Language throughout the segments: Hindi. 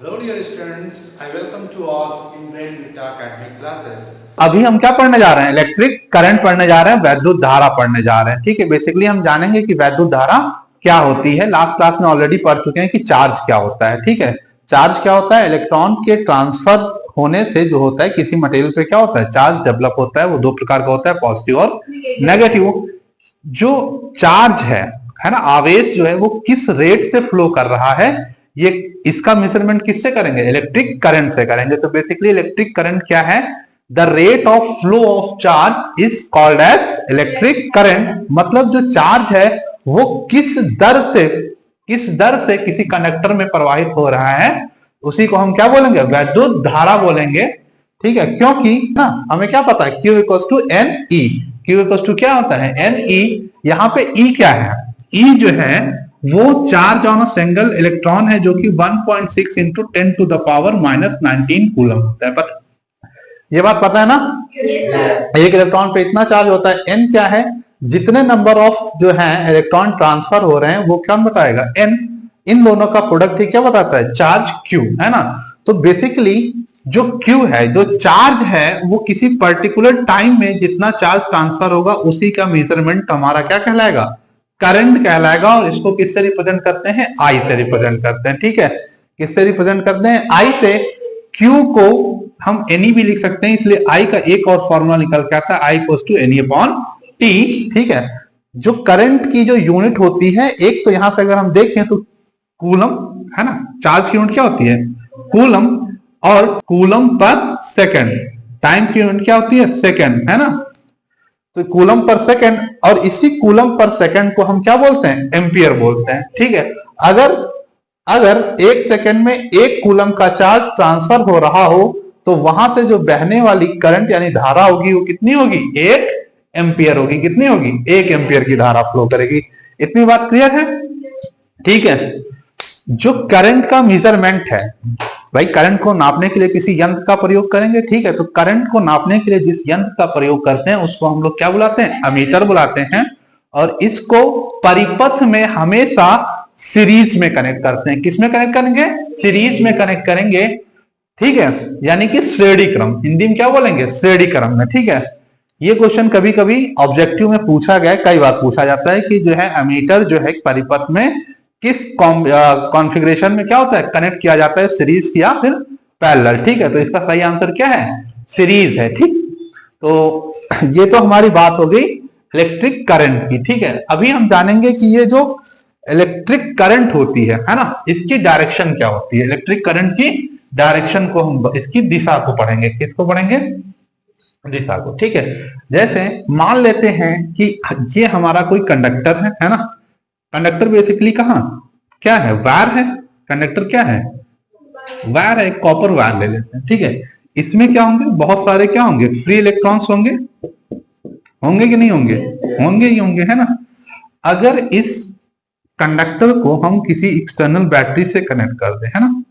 Hello dear students, I welcome to all in Brain Vita Academic classes. अभी हम क्या पढ़ने जा रहे हैं? इलेक्ट्रिक करंट पढ़ने जा रहे हैं, वैद्युत धारा पढ़ने जा रहे हैं। ठीक है, बेसिकली हम जानेंगे कि वैद्युत धारा क्या होती है। लास्ट क्लास में ऑलरेडी पढ़ चुके हैं कि चार्ज क्या होता है। ठीक है, चार्ज क्या होता है? इलेक्ट्रॉन के ट्रांसफर होने से जो होता है किसी मटेरियल पे क्या होता है? चार्ज डेवलप होता है। वो दो प्रकार का होता है, पॉजिटिव और नेगेटिव। जो चार्ज है ना, आवेश जो है वो किस रेट से फ्लो कर रहा है, ये इसका मेजरमेंट किससे करेंगे? इलेक्ट्रिक करंट से करेंगे। तो बेसिकली इलेक्ट्रिक करंट क्या है? The rate of flow of charge is called as electric current. मतलब जो चार्ज है वो किस दर से किसी कंडक्टर में प्रवाहित हो रहा है, उसी को हम क्या बोलेंगे? वैद्युत धारा बोलेंगे। ठीक है, क्योंकि ना हमें क्या पता है, Q equal to n e. Q equal to क्या होता है? N e. यहाँ पे E क्या है? E जो है वो charge on a single electron है, जो कि 1.6 into 10 to the power -19 coulomb होता है। पता, ये बात पता है ना? एक इलेक्ट्रॉन पे इतना चार्ज होता है। N क्या है? जितने नंबर ऑफ जो है इलेक्ट्रॉन ट्रांसफर हो रहे हैं वो क्या बताएगा? N। इन दोनों का प्रोडक्ट ही क्या बताता है? चार्ज Q, है ना? तो बेसिकली जो Q है, जो चार्ज है, वो किसी पर्टिकुलर टाइम में जितना चार्ज ट्रांसफर होगा उसी का मेजरमेंट हमारा क्या कहलाएगा? करंट कहलाएगा। और इसको किससे रिप्रेजेंट करते हैं? I से रिप्रेजेंट करते हैं। ठीक है, किससे रिप्रेजेंट करते हैं? I से। Q को हम Ne भी लिख सकते हैं, इसलिए I का एक और फॉर्मूला निकल के आता है, I equals to Ne upon T। ठीक है, जो करंट की जो यूनिट होती है, एक तो यहां से अगर हम देखें तो कूलम, है ना? चार्ज की यूनिट क्या होती है? कूलम। और कूलम पर सेकंड, टाइम की यूनिट क्या होती है? सेकंड, है ना? तो कूलम पर सेकंड, और इसी कूलम पर सेकंड को हम क्या बोलते हैं? एम्पियर बोलते हैं। ठीक है, अगर अगर एक सेकंड में एक कूलम का चार्ज ट्रांसफर हो रहा हो तो वहां से जो बहने वाली करंट यानी धारा होगी वो कितनी होगी? 1 एम्पियर होगी। कितनी होगी? 1 एम्पियर की धारा फ्लो करेगी। इतनी बात क्लियर है? ठीक है, जो करंट का मेजरमेंट है, भाई करंट को नापने के लिए किसी यंत्र का प्रयोग करेंगे। ठीक है, तो करंट को नापने के लिए जिस यंत्र का प्रयोग करते हैं उसको हम लोग क्या बुलाते हैं? अमीटर बुलाते हैं। और इसको परिपथ में हमेशा सीरीज में कनेक्ट करते हैं। किस में कनेक्ट करेंगे? सीरीज में कनेक्ट करेंगे। ठीक है, यानी कि श्रेणी क्रम, हिंदी में क्या बोलेंगे? श्रेणी क्रम में। ठीक है, ये क्वेश्चन कभी कभी ऑब्जेक्टिव में पूछा गया, कई बार पूछा जाता है कि जो है अमीटर जो है परिपथ में किस कॉन्फ़िगरेशन में क्या होता है? कनेक्ट किया जाता है, सीरीज या फिर पैरेलल। ठीक है, तो इसका सही आंसर क्या है? सीरीज है। ठीक, तो ये तो हमारी बात हो गई इलेक्ट्रिक करंट की। ठीक है, अभी हम जानेंगे कि ये जो इलेक्ट्रिक करंट होती है ना, इसकी डायरेक्शन क्या होती है? इलेक्ट्रिक करंट की डायरेक्शन को हम, इसकी दिशा को पढ़ेंगे। किसको पढ़ेंगे? दिशा को। ठीक है, जैसे मान लेते हैं कि ये हमारा कोई कंडक्टर है ना? कंडक्टर बेसिकली कहाँ क्या है? वायर है। कंडक्टर क्या है? वायर है, कॉपर वायर ले लेते हैं। ठीक है, इसमें क्या होंगे? बहुत सारे क्या होंगे? फ्री इलेक्ट्रॉन्स होंगे। होंगे कि नहीं होंगे? होंगे ही होंगे, है ना? अगर इस कंडक्टर को हम किसी एक्सटर्नल बैटरी से कनेक्ट कर दें, है ना?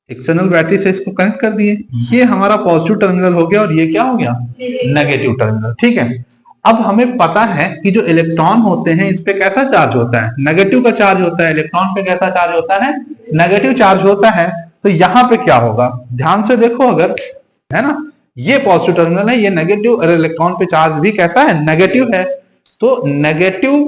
एक्सटर्नल बैटरी से इसको कनेक्ट कर दिए, ये हमारा पॉजिटिव टर्मिनल हो गया और ये क्या हो गया? Negative terminal. ठीक है, अब हमें पता है कि जो इलेक्ट्रॉन होते हैं इस पे कैसा चार्ज होता है? नेगेटिव का चार्ज होता है। इलेक्ट्रॉन पे कैसा चार्ज होता है? नेगेटिव चार्ज होता है। तो यहाँ पे क्या होगा? ध्यान से देखो, अगर, है ना, ये पॉजिटिव टर्मिनल है, ये नेगेटिव, और इलेक्ट्रॉन पे चार्ज भी कैसा है? नेगेटिव है। तो नेगेटिव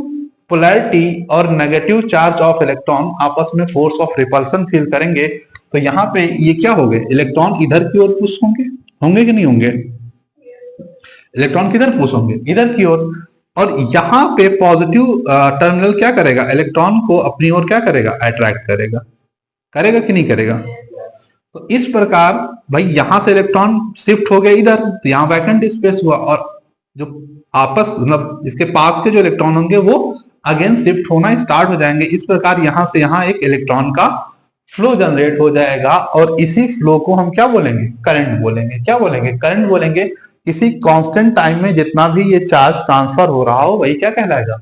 पोलैरिटी और नेगेटिव चार्ज ऑफ इलेक्ट्रॉन आपस में फोर्स ऑफ रिपल्सन फील करेंगे। तो यहाँ पे ये क्या हो गए? इलेक्ट्रॉन इधर की ओर पुश होंगे। होंगे कि नहीं होंगे? इलेक्ट्रॉन किधर पुश होंगे? इधर की ओर। और यहाँ पे पॉजिटिव टर्मिनल क्या करेगा? इलेक्ट्रॉन को अपनी ओर क्या करेगा? अट्रैक्ट करेगा। करेगा कि नहीं करेगा? तो इस प्रकार भाई यहां से इलेक्ट्रॉन शिफ्ट हो गए इधर, तो यहाँ वैकेंट स्पेस हुआ, और जो आपस मतलब इसके पास के जो इलेक्ट्रॉन होंगे वो अगेन शिफ्ट होना स्टार्ट हो जाएंगे। इस प्रकार यहां से यहां एक इलेक्ट्रॉन का फ्लो जनरेट हो जाएगा, और इसी फ्लो को हम क्या बोलेंगे? करंट बोलेंगे। क्या बोलेंगे? करंट बोलेंगे। किसी कांस्टेंट टाइम में जितना भी ये चार्ज ट्रांसफर हो रहा हो वही क्या कहलाएगा?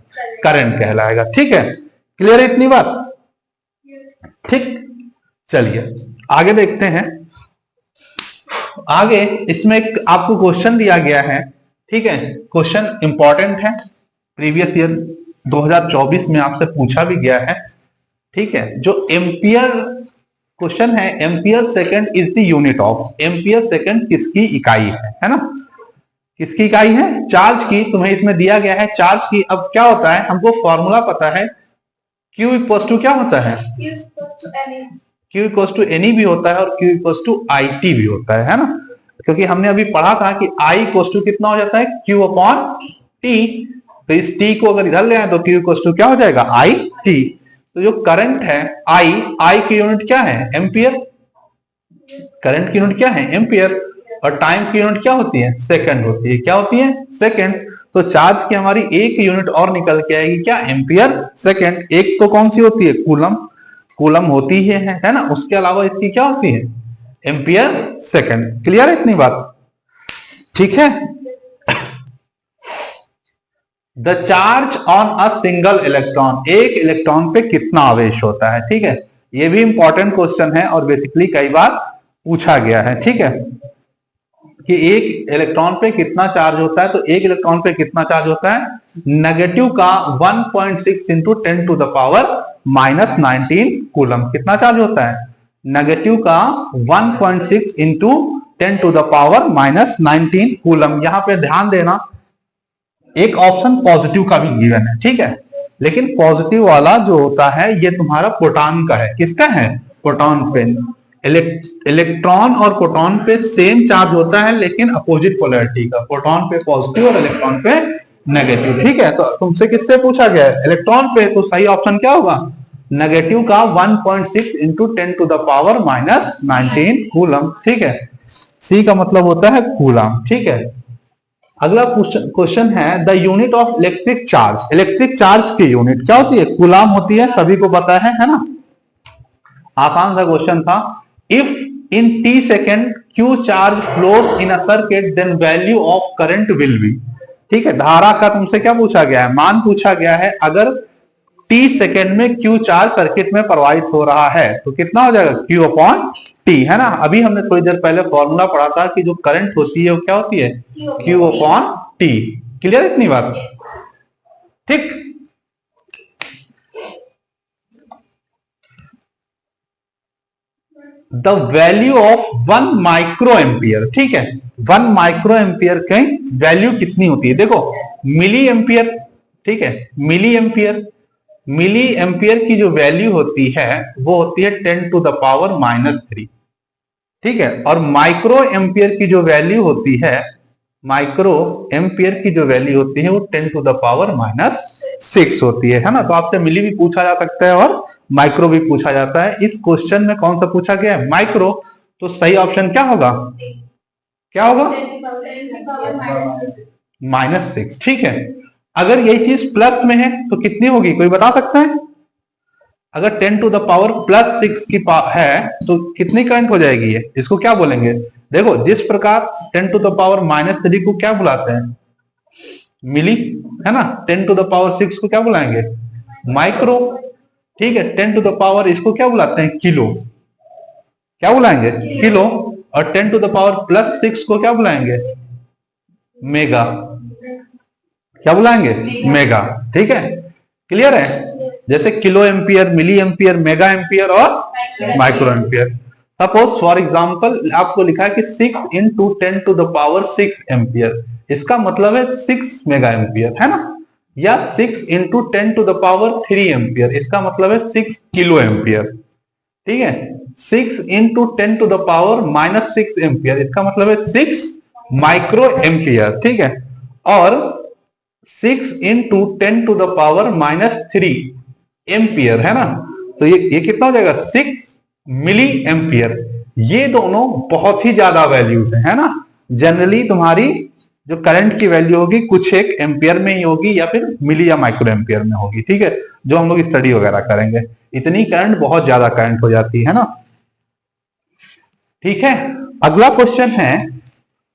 करंट कहलाएगा। ठीक है, क्लियर है इतनी बात? ठीक, चलिए आगे देखते हैं। आगे इसमें एक आपको क्वेश्चन दिया गया है। ठीक है, क्वेश्चन इंपॉर्टेंट है, प्रीवियस ईयर 2024 में आपसे पूछा भी गया है। ठीक है, जो एम्पियर क्वेश्चन है ampere second is the unit of, ampere second किसकी इकाई है ना, किसकी इकाई है, चार्ज की। तुम्हें इसमें दिया गया है चार्ज की। अब क्या होता है, हमको फॉर्मूला पता है, Q इक्वल टू क्या होता है, Q इक्वल टू एनी भी होता है और Q equal to I T भी होता है ना, क्योंकि हमने अभी पढ़ा था कि I इक्वल टू कितना हो जाता है, Q अपॉन T। तो इस T को अगर इधर ले आए तो Q इक्वल टू क्या हो जाएगा, आई टी। तो जो करंट है I की यूनिट क्या है, एम्पियर, करंट की यूनिट क्या है, एम्पियर, और टाइम की यूनिट क्या होती है, सेकंड होती है। क्या होती है, सेकंड। तो चार्ज की हमारी एक यूनिट और निकल के आएगी, क्या, एम्पियर सेकंड। एक तो कौन सी होती है, कूलम, कूलम होती ही है ना, उसके अलावा इसकी क्या होती है, एम्पियर सेकंड। क्लियर है इतनी बात, ठीक है। The charge on a single electron, एक इलेक्ट्रॉन पे कितना आवेश होता है, ठीक है। ये भी इंपॉर्टेंट क्वेश्चन है और बेसिकली कई बार पूछा गया है, ठीक है, कि एक इलेक्ट्रॉन पे कितना चार्ज होता है। तो एक इलेक्ट्रॉन पे कितना चार्ज होता है, नेगेटिव का 1.6 into 10 to the power minus 19 coulomb. कितना चार्ज होता है, नेगेटिव का 1.6 into 10 to the power minus 19 coulomb. यहां पे ध्यान देना, एक ऑप्शन पॉजिटिव का भी गिवन है, ठीक है, लेकिन पॉजिटिव वाला जो होता है ये तुम्हारा प्रोटॉन का है। किसका है, प्रोटॉन पे। इलेक्ट्रॉन और प्रोटॉन पे सेम चार्ज होता है लेकिन अपोजिट पोलैरिटी का, प्रोटॉन पे पॉजिटिव और इलेक्ट्रॉन पे नेगेटिव, ठीक है। तो तुमसे किससे पूछा गया है, इलेक्ट्रॉन पे, तो सही ऑप्शन क्या होगा, नेगेटिव का 1.6 into 10 to the power minus 19 coulomb, ठीक है। सी का मतलब होता है कूलम, ठीक है। अगला क्वेश्चन है the unit of electric charge, electric charge की यूनिट क्या होती है, कूलम होती है, सभी को पता है ना। आसान सा क्वेश्चन था। If in t second q charge flows in a circuit then value of current will be, ठीक है। धारा का तुमसे क्या पूछा गया है, मान पूछा गया है। अगर t सेकेंड में q चार्ज सर्किट में प्रवाहित हो रहा है तो कितना हो जाएगा, q अपॉन t, है ना। अभी हमने थोड़ी देर पहले फॉर्मूला पढ़ा था कि जो करंट होती है वो क्या होती है, q अपॉन t। क्लियर इतनी बात, ठीक। The value of 1 micro ampere, ठीक है, 1 माइक्रो एम्पियर की वैल्यू कितनी होती है, देखो मिली एम्पियर, ठीक है, मिली एम्पियर, मिली एम्पियर की जो वैल्यू होती है वो होती है 10 टू द पावर माइनस 3, ठीक है। और माइक्रो एम्पियर की जो वैल्यू होती है, माइक्रो एम्पियर की जो वैल्यू होती है वो 10 टू द पावर माइनस 6 होती है ना। तो आपसे मिली भी पूछा जा सकता है और माइक्रो भी पूछा जाता है। इस क्वेश्चन में कौन सा पूछा गया है, माइक्रो। तो सही ऑप्शन क्या होगा, क्या होगा, -6, ठीक है। अगर यही चीज प्लस में है तो कितनी होगी, कोई बता सकता है। अगर 10 टू द पावर +6 की है तो कितनी करंट हो जाएगी ये, इसको क्या बोलेंगे। देखो जिस प्रकार 10 टू द पावर -3 को क्या बुलाते हैं, मिली, है ना। 10 टू द पावर 6 को क्या बुलाएंगे, माइक्रो, ठीक है। 10 टू द पावर इसको क्या बुलाते हैं, किलो, क्या बुलाएंगे, किलो। और 10 टू द पावर +6 को क्या बुलाएंगे, मेगा, क्या बुलाएंगे, मेगा, ठीक है। क्लियर है, जैसे kilo ampere, milli ampere, mega ampere और micro ampere. Suppose for example आपको लिखा है कि 6 into 10 to the power 6 ampere, इसका मतलब है 6 मेगा एम्पियर, है ना। या 6 into 10 to the power 3 ampere, इसका मतलब है 6 किलो एम्पियर, ठीक है। 6 into 10 to the power -6 ampere, इसका मतलब है 6 माइक्रो एम्पियर, ठीक है। और 6 into 10 to the power -3 ampere, है ना। तो ये कितना हो जाएगा, 6 मिली एम्पियर। ये दोनों बहुत ही ज्यादा वैल्यूज है ना। जनरली तुम्हारी जो करंट की वैल्यू होगी कुछ एक एम्पियर में ही होगी या फिर मिली या माइक्रो एम्पियर में होगी, ठीक है, जो हम लोग स्टडी वगैरह करेंगे। इतनी करंट बहुत ज्यादा करंट हो जाती है ना, ठीक है। अगला क्वेश्चन है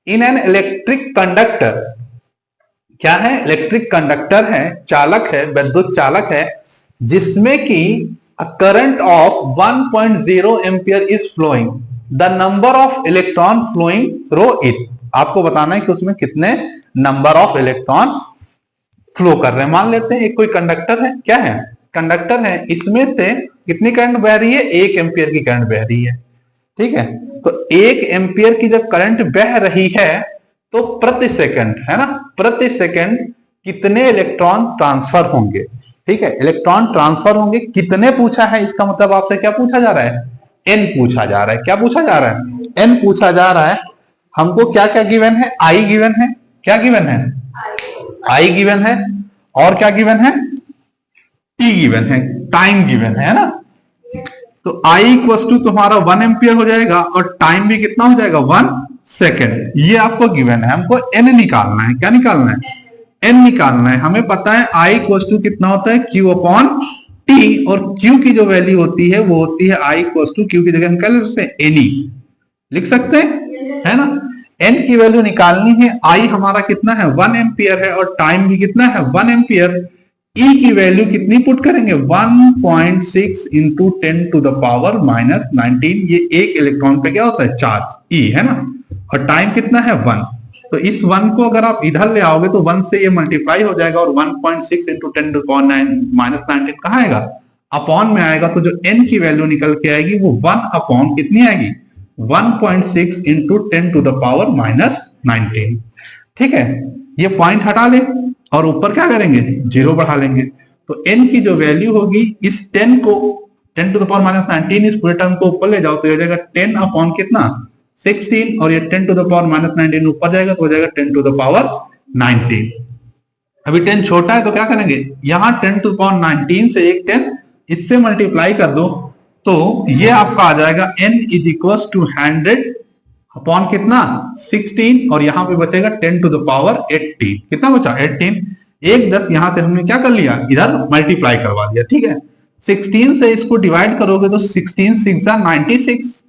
इन एन इलेक्ट्रिक कंडक्टर, क्या है, इलेक्ट्रिक कंडक्टर है, चालक है, विद्युत चालक है, जिसमें कि current of 1.0 ampere is flowing, the number of electron flowing through it. आपको बताना है कि उसमें कितने नंबर ऑफ इलेक्ट्रॉन फ्लो कर रहे हैं। मान लेते हैं एक कोई कंडक्टर है, क्या है, कंडक्टर है, इसमें से कितनी करंट बह रही है? 1 एम्पियर की करंट बह रही है। ठीक है, तो 1 एम्पियर की जब करंट बह रही है तो प्रति सेकंड, है ना, प्रति सेकंड कितने इलेक्ट्रॉन ट्रांसफर होंगे? ठीक है, इलेक्ट्रॉन ट्रांसफर होंगे कितने पूछा है, इसका मतलब आपसे क्या पूछा जा रहा है? एन पूछा जा रहा है। क्या पूछा जा रहा है? एन पूछा जा रहा है। हमको क्या क्या गिवन है? आई गिवन है। क्या गिवन है? आई गिवन है। और क्या गिवन है? टी गिवन है, टाइम गिवन है ना। तो I इक्वल टू तुम्हारा 1 एम्पियर हो जाएगा और टाइम भी कितना हो जाएगा? 1 सेकेंड। ये आपको गिवन है, हमको n निकालना है। क्या निकालना है? n निकालना है। हमें पता है I इक्वल टू कितना होता है? Q अपॉन T, और Q की जो वैल्यू होती है वो होती है I इक्वल टू Q की जगह हम क्या लिख सकते हैं? Ne लिख सकते हैं, है ना। n की वैल्यू निकालनी है। I हमारा कितना है? 1 एम्पियर है और टाइम भी कितना है? 1 एम्पियर। E की वैल्यू कितनी पुट करेंगे? 1.6 into 10 to the power minus 19। ये एक इलेक्ट्रॉन पे क्या होता है? चार्ज, E, है ना। और टाइम कितना है? 1। तो इस 1 को अगर आप इधर ले आओगे तो 1 से ये मल्टीप्लाई हो जाएगा और 1.6 इंटू 10 टू पावर माइनस 19 कहाँ आएगा? अपॉन में आएगा। तो जो n की वैल्यू निकल के आएगी वो 1 अपॉन कितनी आएगी? 1.6 into 10 to the power minus 19। ठीक है, ये पॉइंट हटा ले और ऊपर क्या करेंगे? 0 बढ़ा लेंगे। तो n की जो वैल्यू होगी, इस 10 को 10 टू द पावर माइनस 19 इस पूरे टर्म को ऊपर ले जाओ तो हो जाएगा 10 अपॉन कितना? 16, और ये 10 टू द पावर माइनस 19 ऊपर जाएगा तो हो जाएगा 10 टू द पावर 19। अभी 10 छोटा है तो क्या करेंगे? यहां 10 टू द पावर 19 से एक 10 इससे मल्टीप्लाई कर दो तो ये आपका आ जाएगा n is equal to 100 upon कितना? 16, और यहां पे बचेगा 10 टू द पावर 18। कितना बचा? 18। एक 10 यहां से हमने क्या कर लिया? इधर मल्टीप्लाई करवा दिया। ठीक है, 16 से इसको डिवाइड करोगे तो 16 6 96,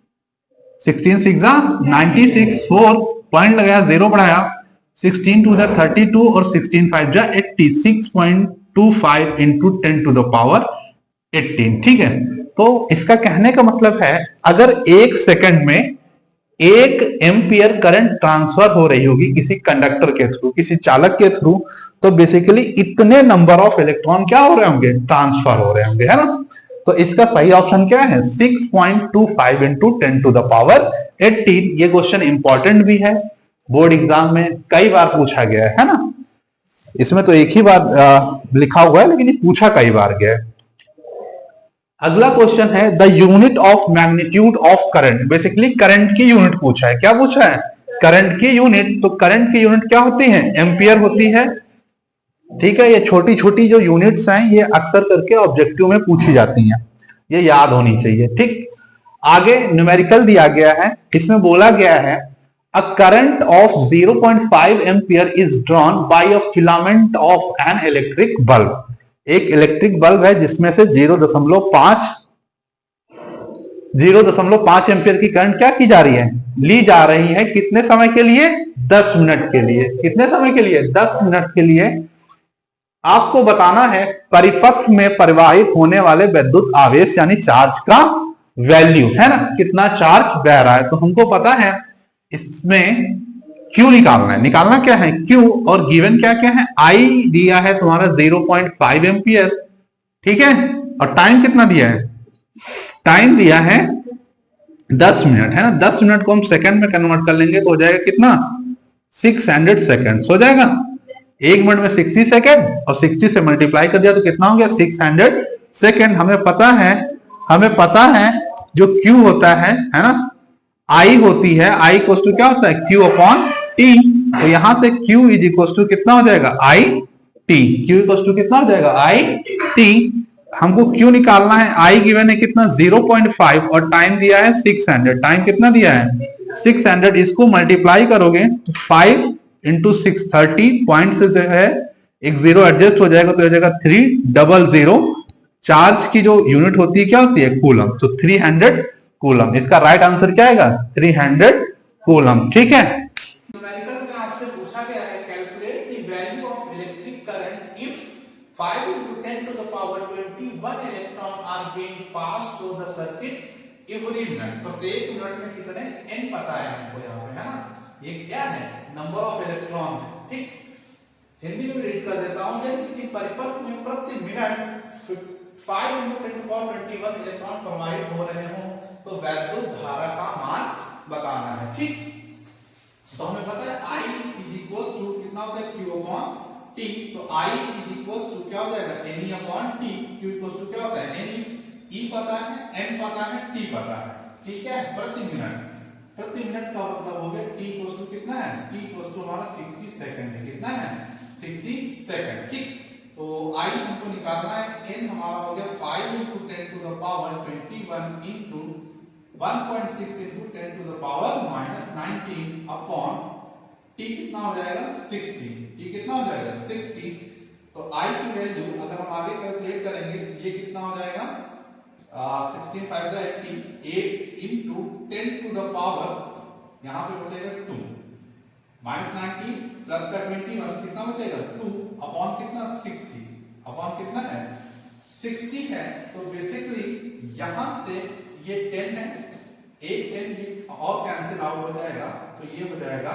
16 6 96, 4 पॉइंट लगाया, 0 बढ़ाया, 16 2 32 और 16 5 80, 6.25 इंटू 10 टू द पावर 18। ठीक है, तो इसका कहने का मतलब है अगर एक सेकंड में 1 एम्पियर करंट ट्रांसफर हो रही होगी किसी कंडक्टर के थ्रू, किसी चालक के थ्रू, तो बेसिकली इतने नंबर ऑफ इलेक्ट्रॉन क्या हो रहे होंगे? ट्रांसफर हो रहे होंगे, है ना। तो इसका सही ऑप्शन क्या है? 6.25 इंटू 10 टू द पावर 18। ये क्वेश्चन इंपॉर्टेंट भी है, बोर्ड एग्जाम में कई बार पूछा गया है ना। इसमें तो एक ही बार लिखा हुआ है लेकिन ये पूछा कई बार गया है। अगला क्वेश्चन है the unit of magnitude of current. Basically current की यूनिट पूछा है। क्या पूछा है? करंट की यूनिट। तो करंट की यूनिट क्या होती है? एम्पियर होती है। ठीक है, ये छोटी छोटी जो यूनिट्स हैं ये अक्सर करके ऑब्जेक्टिव में पूछी जाती हैं, ये याद होनी चाहिए। ठीक, आगे न्यूमेरिकल दिया गया है, इसमें बोला गया है a current of 0.5 ampere is drawn by a filament of an electric bulb. एक इलेक्ट्रिक बल्ब है जिसमें से 0.5 एम्पियर की करंट क्या की जा रही है? ली जा रही है। कितने समय के लिए? 10 मिनट के लिए। कितने समय के लिए? 10 मिनट के लिए। आपको बताना है परिपथ में प्रवाहित होने वाले विद्युत आवेश यानी चार्ज का वैल्यू, है ना, कितना चार्ज बह रहा है। तो हमको पता है इसमें Q निकालना है। निकालना क्या है? Q, और गिवन क्या क्या है? I दिया है तुम्हारा 0.5 एम्पियर। ठीक है, और टाइम कितना दिया है? टाइम दिया है 10 मिनट, है ना। 10 मिनट को हम सेकंड में कन्वर्ट कर लेंगे तो हो जाएगा कितना? 600 सेकंड हो जाएगा। एक मिनट में 60 सेकंड, और 60 से मल्टीप्लाई कर दिया तो कितना हो गया? 600 सेकंड। हमें पता है जो Q होता है ना, I होती है, I इक्वल टू क्या होता है? Q upon T। तो यहां से Q इज इक्वल टू कितना हो जाएगा? I T। Q equal to कितना हो जाएगा? I T। हमको Q निकालना है। I गिवन है कितना? 0.5, और टाइम दिया है 600। टाइम कितना दिया है? 600। इसको मल्टीप्लाई करोगे तो 5 इंटू 630, पॉइंट से है एक 0 एडजस्ट हो जाएगा तो हो जाएगा 300। चार्ज की जो यूनिट होती है क्या होती है? कूलम। तो 300 कूलम। इसका राइट आंसर क्या आएगा? 300 कूलम। ठीक है, न्यूमेरिकल में आपसे पूछा गया है calculate the value of electric current if 5 into 10 to the power 21 electron are being pass through the circuit every minute. प्रत्येक मिनट में कितने n पता है हमको यहाँ पे, है ना। ये क्या है? नंबर ऑफ इलेक्ट्रॉन है। ठीक, हिंदी में रीड कर देता हूं। यदि किसी परिपथ में प्रति minute 5 into 10 to the power 21 electron प्रवाहित हो रहे हों तो वैद्युत धारा का मान बताना है। ठीक, तो हमें पता है I is equals to कितना होता है Q upon T, तो I is equals to क्या हो जाएगा NE upon T, Q equals to क्या होता है NE, E पता है, N पता है, T पता है, ठीक है, प्रति मिनट का मतलब हो गया T equals to कितना है, T equals to हमारा 60 सेकंड है, कितना है 60 सेकंड। ठीक, तो I हमको निकालना है, N हमारा हो गया 5 into 10 to the power 21 into 1.6 into 10 to the power minus 19 upon T कितना हो जाएगा 60, T कितना हो जाएगा 60, तो I की वैल्यू अगर हम आगे कैलकुलेट करेंगे तो ये कितना हो जाएगा 16 5 जा 80, 8 into 10 to the power यहाँ पे बचेगा 2 minus 19 प्लस का 21 कितना बचेगा 2 अपॉन कितना 60, अपॉन कितना है 60 है, तो बेसिकली यहाँ से ये 10 है, एक 10 ये और कैंसिल आउट हो जाएगा, तो ये हो जाएगा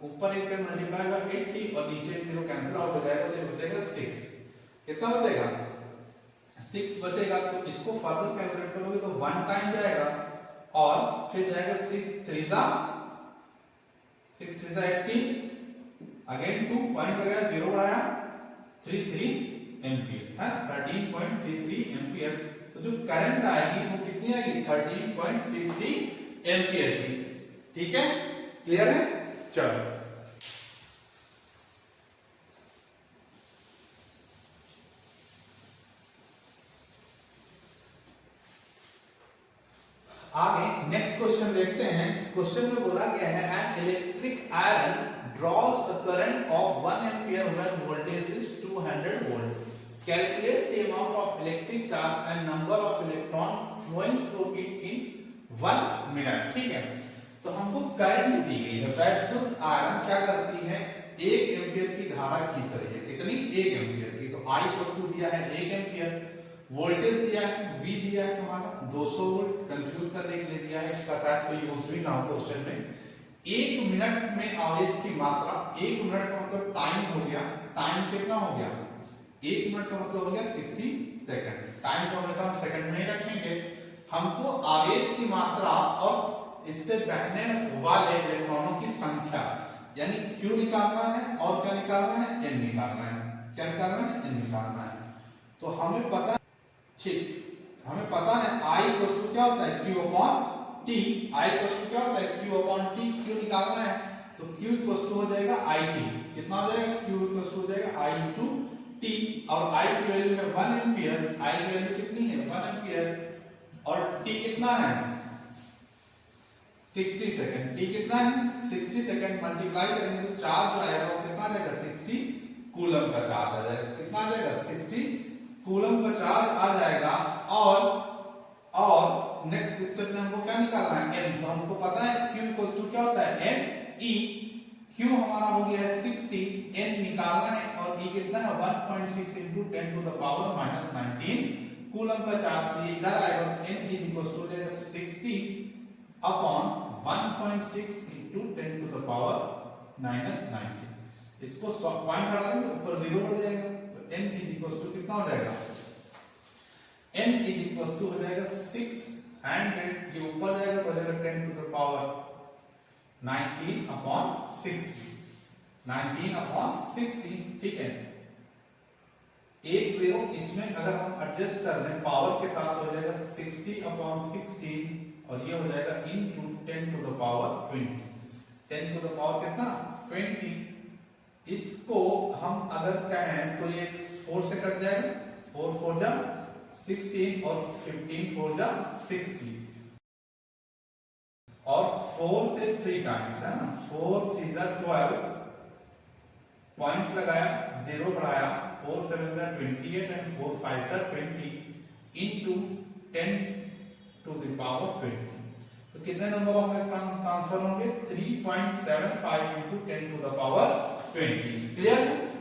ऊपर एक 10 मल्टीप्लाई होगा 80 और नीचे एक 0 कैंसिल आउट हो जाएगा, तो ये बचेगा 6, कितना बचेगा 6 बचेगा। तो इसको फर्दर कैलकुलेट करोगे तो 1 टाइम जाएगा और फिर जाएगा 6 3 जा 18, अगेन 2 पॉइंट लगाया 0 बढ़ाया 33 एम्पीयर है, 13.33 एम्पीयर। तो जो करंट आएगी वो कितनी आएगी 13.33 एम्पीयर की। ठीक है, क्लियर है, चलो आगे नेक्स्ट क्वेश्चन देखते हैं। इस क्वेश्चन में बोला गया है an electric iron draws a current of 1 ampere when voltage is 200 volt. Calculate the amount of electric charge and number of electrons flowing through it in 1 minute. ठीक है, तो हमको करंट दी गई है, वैद्युत आयरन क्या करती है 1 एम्पीयर की धारा खींच रही है, कितनी 1 एम्पीयर की, तो I वस्तु दिया है 1 एम्पीयर, वोल्टेज दिया है V दिया है हमारा 200 वोल्ट, कंफ्यूज करने के लिए दिया है, इसका शायद कोई यूज भी ना हो क्वेश्चन में। 1 मिनट में आवेश की मात्रा, 1 मिनट का मतलब टाइम हो गया, टाइम कितना हो गया 1 मिनट का मतलब हो गया 60 सेकंड, टाइम को हमेशा हम सेकंड में ही रखेंगे। हमको आवेश की मात्रा और इससे बहने वाले इलेक्ट्रॉनों की संख्या यानी Q निकालना है और क्या निकालना है N निकालना है, क्या निकालना है N निकालना है। तो हमें पता, ठीक, हमें पता है I इक्वल क्या होता है Q upon T, I equal क्या होता है Q अपॉन T, Q निकालना है तो Q इक्वल हो जाएगा IT, कितना हो जाएगा Q इक्वल हो जाएगा I इंटू T, और I की वैल्यू है 1 एम्पीयर, I की वैल्यू कितनी है 1 एम्पीयर, और T कितना है 60 सेकंड, T कितना है 60 सेकंड, मल्टीप्लाई करेंगे तो चार्ज जो आएगा वो कितना आ जाएगा 60 कूलम का चार्ज आ जाएगा, कितना आ जाएगा 60 कूलम का चार्ज आ जाएगा। और नेक्स्ट स्टेप में हमको क्या निकालना है N, तो हमको पता है Q इक्वल टू क्या होता है N E, Q हमारा हो गया है 60, N निकालना है और E कितना है 1.6 into 10 to the power minus 19 coulomb का चार्ज, तो ये इधर आएगा N E इक्वल टू हो जाएगा 60 upon 1.6 into 10 to the power minus 19, इसको पॉइंट हटा देंगे ऊपर 0 बढ़ जाएगा, तो N E इक्वल टू कितना हो जाएगा N इक्वल टू हो जाएगा 600, ये ऊपर जाएगा तो हो जाएगा 10 to the power 19 upon 60, 19 upon 60, ठीक है। 10 इसमें अगर हम एडजस्ट कर दें पावर के साथ हो जाएगा 60 अपॉन 16 और ये हो जाएगा into 10 to the power 20, 10 to the power कितना 20। इसको हम अगर कहें तो ये 4 से कट जाएगा, 4 4 जा 16 और 15 4 जा 60 और 4 से 3 टाइम्स है ना, 4 3 जा 12, पॉइंट लगाया 0 बढ़ाया 4 7 जा 28 एंड 4 5 जा 20 इनटू 10 to the power 20, तो कितने नंबर ऑफ इलेक्ट्रॉन ट्रांसफर होंगे 3.75 into 10 to the power 20। Clear है?